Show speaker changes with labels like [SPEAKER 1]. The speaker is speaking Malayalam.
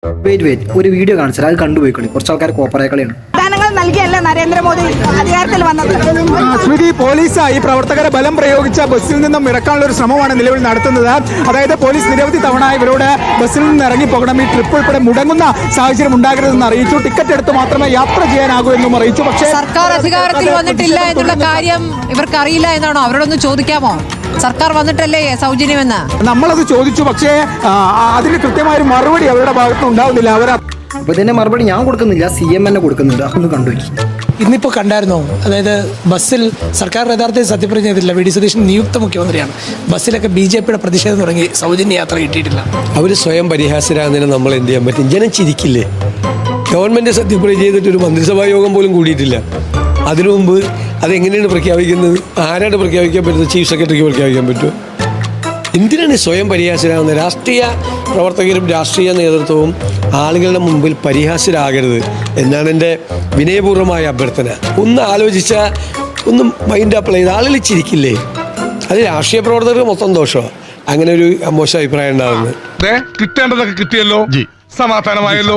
[SPEAKER 1] വെയിറ്റ് ഒരു വീഡിയോ കാണിച്ചാൽ അത് കണ്ടുപോയിക്കളി. കുറച്ച് ആൾക്കാർ കോപ്പറേക്കളിയാണ്.
[SPEAKER 2] നൽകിയല്ല നരേന്ദ്രമോദി അധികാരത്തിൽ വന്നത്.
[SPEAKER 3] സ്മൃതി, പോലീസ് ഈ പ്രവർത്തകരെ ബലം പ്രയോഗിച്ച ബസ്സിൽ നിന്നും ഇറക്കാനുള്ള ഒരു ശ്രമമാണ് നിലവിൽ നടത്തുന്നത്. അതായത് പോലീസ് നിരവധി തവണ ഇവരോട് ബസ്സിൽ നിന്ന് ഇറങ്ങിപ്പോകണം, ഈ ട്രിപ്പ് ഉൾപ്പെടെ മുടങ്ങുന്ന സാഹചര്യം ഉണ്ടാകരുതെന്ന് അറിയിച്ചു. ടിക്കറ്റ് എടുത്ത് മാത്രമേ യാത്ര ചെയ്യാനാകൂ എന്നും അറിയിച്ചു. പക്ഷേ
[SPEAKER 4] സർക്കാർ അധികാരത്തിൽ വന്നിട്ടില്ല എന്നുള്ള കാര്യം ഇവർക്ക് അറിയില്ല എന്നാണോ? അവരോടൊന്ന് ചോദിക്കാമോ? സർക്കാർ വന്നിട്ടല്ലേ സൗജന്യമെന്ന്
[SPEAKER 3] നമ്മളത് ചോദിച്ചു. പക്ഷേ അതിന് കൃത്യമായൊരു മറുപടി അവരുടെ ഭാഗത്ത് ഉണ്ടാവുന്നില്ല.
[SPEAKER 1] അപ്പൊ ഇതിന്റെ മറുപടി ഞാൻ കൊടുക്കുന്നില്ല, CM തന്നെ കൊടുക്കുന്നുണ്ട്. അതൊന്ന് കണ്ടുപോയി.
[SPEAKER 5] ഇന്നിപ്പോൾ കണ്ടായിരുന്നോ? അതായത് ബസ്സിൽ സർക്കാർ യഥാർത്ഥത്തിൽ സത്യപ്രതിജ്ഞ ചെയ്തിട്ടില്ല. വി ഡി സതീശൻ നിയുക്ത മുഖ്യമന്ത്രിയാണ്. ബസ്സിലൊക്കെ BJPയുടെ പ്രതിഷേധം തുടങ്ങി. സൗജന്യ യാത്ര കിട്ടിയിട്ടില്ല.
[SPEAKER 6] അവർ സ്വയം പരിഹാസ്യരാകുന്നതിന് നമ്മൾ എന്ത് ചെയ്യാൻ പറ്റും? ജനം ചിരിക്കില്ലേ? ഗവൺമെൻറ് സത്യപ്രതിജ്ഞ ചെയ്തിട്ട് ഒരു മന്ത്രിസഭാ യോഗം പോലും കൂടിയിട്ടില്ല. അതിനു മുമ്പ് അതെങ്ങനെയാണ് പ്രഖ്യാപിക്കുന്നത്? ആരാണ് പ്രഖ്യാപിക്കാൻ പറ്റുന്നത്? ചീഫ് സെക്രട്ടറിക്ക് പ്രഖ്യാപിക്കാൻ പറ്റുമോ? എന്തിനാണ് സ്വയം പരിഹാസ്യരാകുന്നത്? രാഷ്ട്രീയ പ്രവർത്തകരും രാഷ്ട്രീയ നേതൃത്വവും ആളുകളുടെ മുമ്പിൽ പരിഹാസ്യരാകരുത് എന്നാണ് എൻ്റെ വിനയപൂർവ്വമായ അഭ്യർത്ഥന. ഒന്ന് ആലോചിച്ചാൽ, ഒന്ന് മൈൻഡ് അപ്ലൈ ചെയ്ത് ആളുകൾ ചിരിക്കില്ലേ? അത് രാഷ്ട്രീയ പ്രവർത്തകർക്ക് മൊത്തം ദോഷമാണ് അങ്ങനെ ഒരു മോശം അഭിപ്രായം ഉണ്ടാകുന്നത്.
[SPEAKER 7] കിട്ടേണ്ടതൊക്കെ കിട്ടിയല്ലോ, സമാധാനമായല്ലോ.